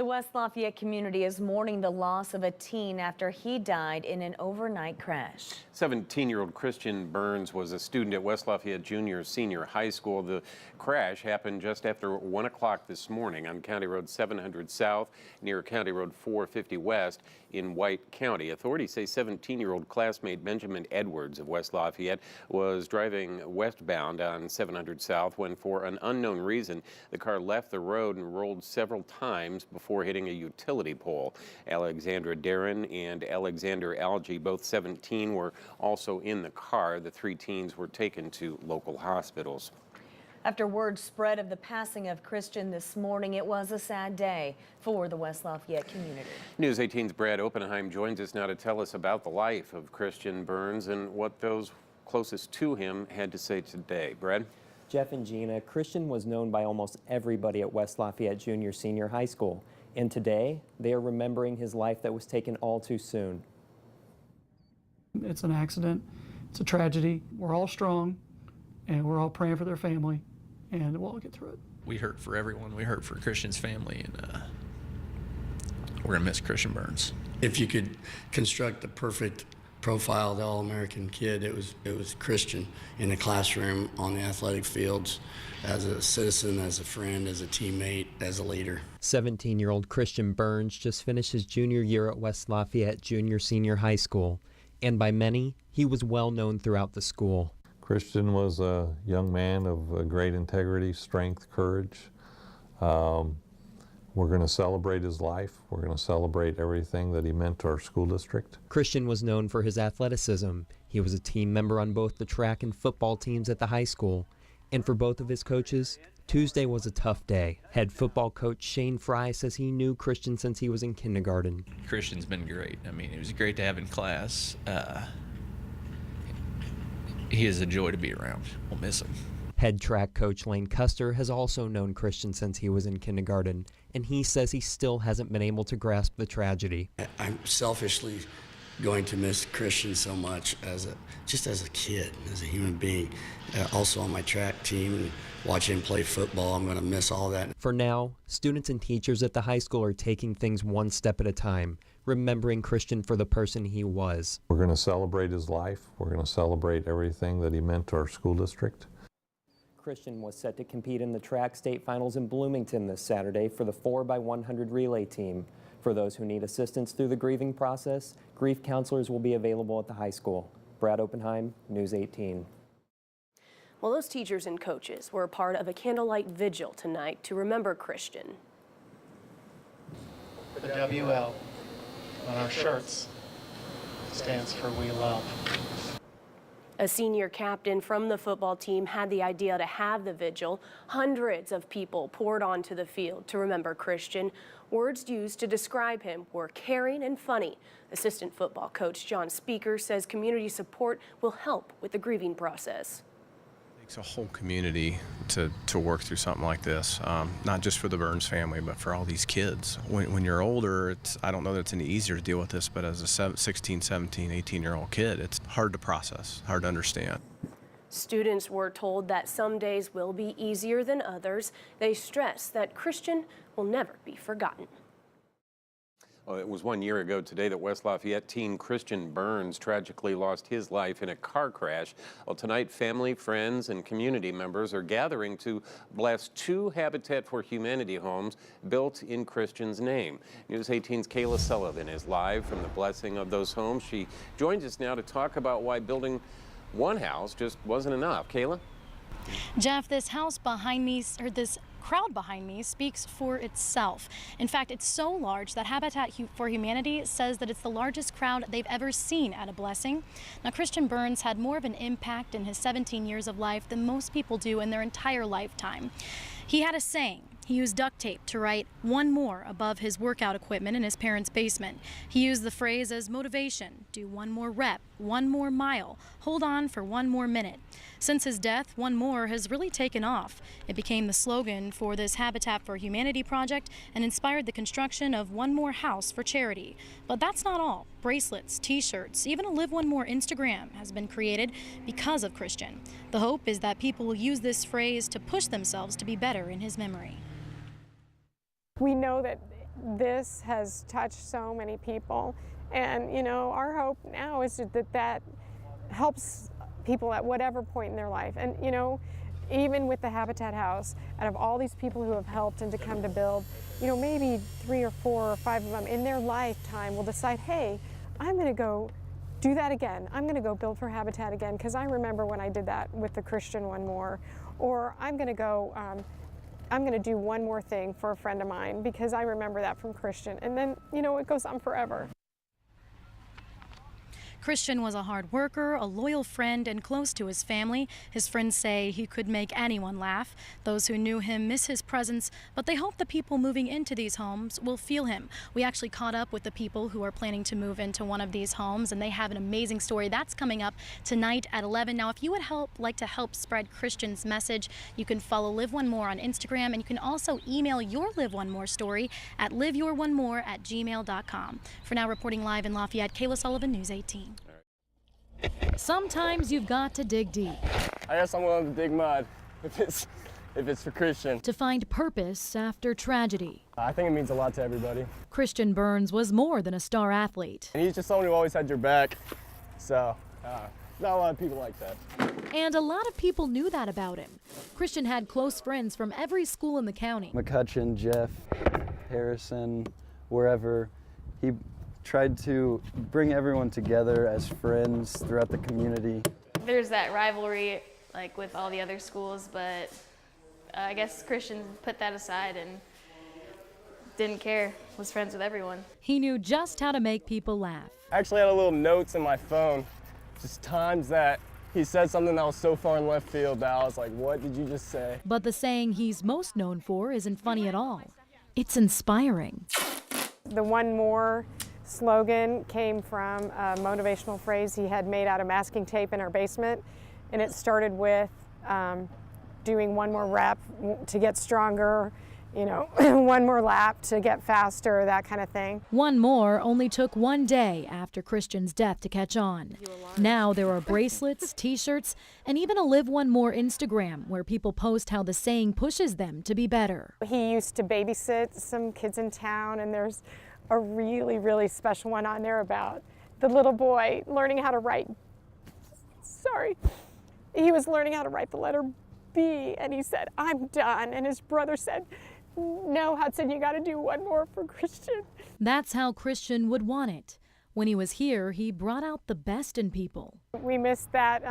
The West Lafayette community is mourning the loss of a teen after he died in an overnight crash. 17-year-old Christian Burns was a student at West Lafayette Junior Senior High School. The crash happened just after 1 o'clock this morning on County Road 700 South near County Road 450 West in White County. Authorities say 17-year-old classmate Benjamin Edwards of West Lafayette was driving westbound on 700 South when, for an unknown reason, the car left the road and rolled several times before hitting a utility pole. Alexandra Darren and Alexander Algie, both 17, were also in the car. The three teens were taken to local hospitals. After word spread of the passing of Christian this morning, it was a sad day for the West Lafayette community. News 18's Brad Oppenheim joins us now to tell us about the life of Christian Burns and what those closest to him had to say today. Brad? Jeff and Gina, Christian was known by almost everybody at West Lafayette Junior Senior High School. And today, they are remembering his life that was taken all too soon. It's an accident. It's a tragedy. We're all strong, and we're all praying for their family, and we'll all get through it. We hurt for everyone. We hurt for Christian's family, and we're going to miss Christian Burns. If you could construct the perfect profile of the All-American kid, it was Christian in the classroom, on the athletic fields, as a citizen, as a friend, as a teammate, as a leader. 17-year-old Christian Burns just finished his junior year at West Lafayette Junior Senior High School, and by many, he was well known throughout the school. Christian was a young man of great integrity, strength, courage. We're going to celebrate his life. We're going to celebrate everything that he meant to our school district. Christian was known for his athleticism. He was a team member on both the track and football teams at the high school. And for both of his coaches, Tuesday was a tough day. Head football coach Shane Fry says he knew Christian since he was in kindergarten. Christian's been great. I mean, it was great to have in class. He is a joy to be around. We'll miss him. Head track coach Lane Custer has also known Christian since he was in kindergarten, and he says he still hasn't been able to grasp the tragedy. I'm selfishly going to miss Christian so much just as a kid, as a human being. Also on my track team and watching him play football, I'm going to miss all that. For now, students and teachers at the high school are taking things one step at a time, remembering Christian for the person he was. We're going to celebrate his life. We're going to celebrate everything that he meant to our school district. Christian was set to compete in the track state finals in Bloomington this Saturday for the 4x100 relay team. For those who need assistance through the grieving process, grief counselors will be available at the high school. Brad Oppenheim, News 18. Well, those teachers and coaches were a part of a candlelight vigil tonight to remember Christian. The WL on our shirts stands for We Love. A senior captain from the football team had the idea to have the vigil. Hundreds of people poured onto the field to remember Christian. Words used to describe him were caring and funny. Assistant football coach John Speaker says community support will help with the grieving process. It takes a whole community to work through something like this, not just for the Burns family, but for all these kids. When you're older, I don't know that it's any easier to deal with this, but as a 16, 17, 18-year-old kid, it's hard to process, hard to understand. Students were told that some days will be easier than others. They stress that Christian will never be forgotten. Well, it was 1 year ago today that West Lafayette teen Christian Burns tragically lost his life in a car crash. Well, tonight, family, friends, and community members are gathering to bless 2 Habitat for Humanity homes built in Christian's name. News 18's Kayla Sullivan is live from the blessing of those homes. She joins us now to talk about why building one house just wasn't enough. Kayla? Jeff, this house behind me, or this crowd behind me, speaks for itself. In fact, it's so large that Habitat for Humanity says that it's the largest crowd they've ever seen at a blessing. Now, Christian Burns had more of an impact in his 17 years of life than most people do in their entire lifetime. He had a saying. He used duct tape to write "one more" above his workout equipment in his parents' basement. He used the phrase as motivation: do one more rep, one more mile, hold on for one more minute. Since his death, "one more" has really taken off. It became the slogan for this Habitat for Humanity project and inspired the construction of one more house for charity. But that's not all. Bracelets, t-shirts, even a Live One More Instagram has been created because of Christian. The hope is that people will use this phrase to push themselves to be better in his memory. We know that this has touched so many people. And, you know, our hope now is that helps people at whatever point in their life. And, you know, even with the Habitat House, out of all these people who have helped and to come to build, you know, maybe 3 or 4 or 5 of them in their lifetime will decide, hey, I'm going to go do that again. I'm going to go build for Habitat again, because I remember when I did that with the Christian One More. Or I'm going to go, I'm going to do one more thing for a friend of mine because I remember that from Christian. And then, you know, it goes on forever. Christian was a hard worker, a loyal friend, and close to his family. His friends say he could make anyone laugh. Those who knew him miss his presence, but they hope the people moving into these homes will feel him. We actually caught up with the people who are planning to move into one of these homes, and they have an amazing story. That's coming up tonight at 11. Now, if you would like to help spread Christian's message, you can follow Live One More on Instagram, and you can also email your Live One More story at liveyourOneMore@gmail.com. For now, reporting live in Lafayette, Kayla Sullivan, News 18. Sometimes you've got to dig deep. I guess I'm willing to dig mud if it's for Christian. To find purpose after tragedy. I think it means a lot to everybody. Christian Burns was more than a star athlete. And he's just someone who always had your back. So, not a lot of people like that. And a lot of people knew that about him. Christian had close friends from every school in the county. McCutcheon, Jeff, Harrison, wherever. He tried to bring everyone together as friends throughout the community. There's that rivalry like with all the other schools, but I guess Christian put that aside and didn't care, was friends with everyone. He knew just how to make people laugh. I actually had a little notes in my phone, just times that he said something that was so far in left field that I was like, what did you just say? But the saying he's most known for isn't funny at all. It's inspiring. The One More slogan came from a motivational phrase he had made out of masking tape in our basement, and it started with doing one more rep to get stronger, you know, one more lap to get faster, that kind of thing. One More only took one day after Christian's death to catch on. Now there are bracelets, t-shirts, and even a Live One More Instagram where people post how the saying pushes them to be better. He used to babysit some kids in town, and there's a really, really special one on there about the little boy learning how to write, he was learning how to write the letter B, and he said, I'm done. And his brother said, no, Hudson, you got to do one more for Christian. That's how Christian would want it. When he was here, he brought out the best in people. We miss that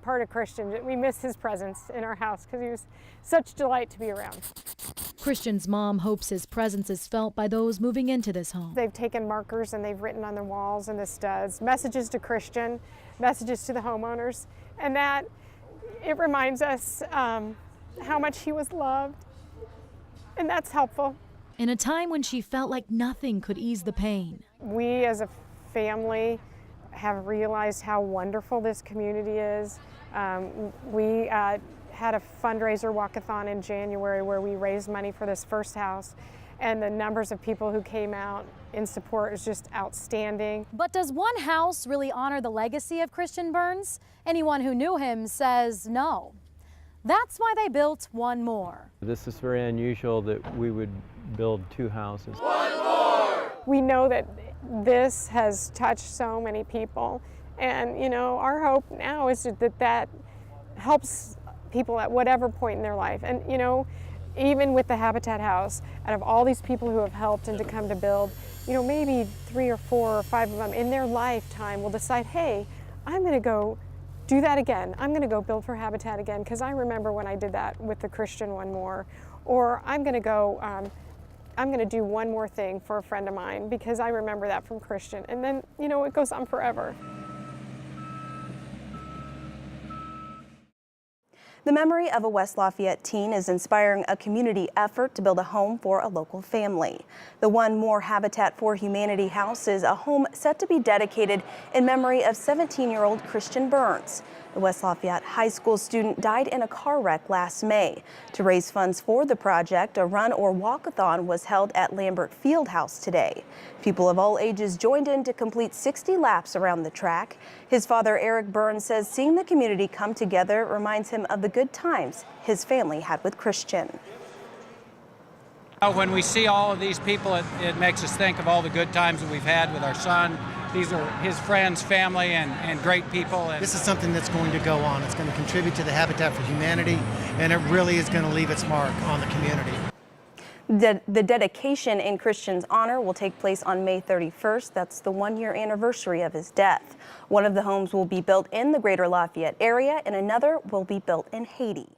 part of Christian. We miss his presence in our house because he was such delight to be around. Christian's mom hopes his presence is felt by those moving into this home. They've taken markers and they've written on the walls and the studs, messages to Christian, messages to the homeowners, and that it reminds us how much he was loved, and that's helpful. In a time when she felt like nothing could ease the pain. We as a family have realized how wonderful this community is. We had a fundraiser walkathon in January where we raised money for this first house, and the numbers of people who came out in support is just outstanding. But does one house really honor the legacy of Christian Burns? Anyone who knew him says no. That's why they built One More. This is very unusual that we would build 2 houses. One more! We know that this has touched so many people, and you know, our hope now is that helps people at whatever point in their life. And you know, even with the Habitat House, out of all these people who have helped and to come to build, you know, maybe 3 or 4 or 5 of them in their lifetime will decide, hey, I'm going to go do that again. I'm going to go build for Habitat again because I remember when I did that with the Christian One More. Or I'm going to go, I'm going to do one more thing for a friend of mine because I remember that from Christian. And then, you know, it goes on forever. The memory of a West Lafayette teen is inspiring a community effort to build a home for a local family. The One More Habitat for Humanity house is a home set to be dedicated in memory of 17-year-old Christian Burns. The West Lafayette High School student died in a car wreck last May. To raise funds for the project, a run or walkathon was held at Lambert Fieldhouse today. People of all ages joined in to complete 60 laps around the track. His father, Eric Burns, says seeing the community come together reminds him of the good times his family had with Christian. When we see all of these people, it makes us think of all the good times that we've had with our son. These are his friends, family, and great people. This is something that's going to go on. It's going to contribute to the Habitat for Humanity, and it really is going to leave its mark on the community. The dedication in Christian's honor will take place on May 31st. That's the one-year anniversary of his death. One of the homes will be built in the greater Lafayette area, and another will be built in Haiti.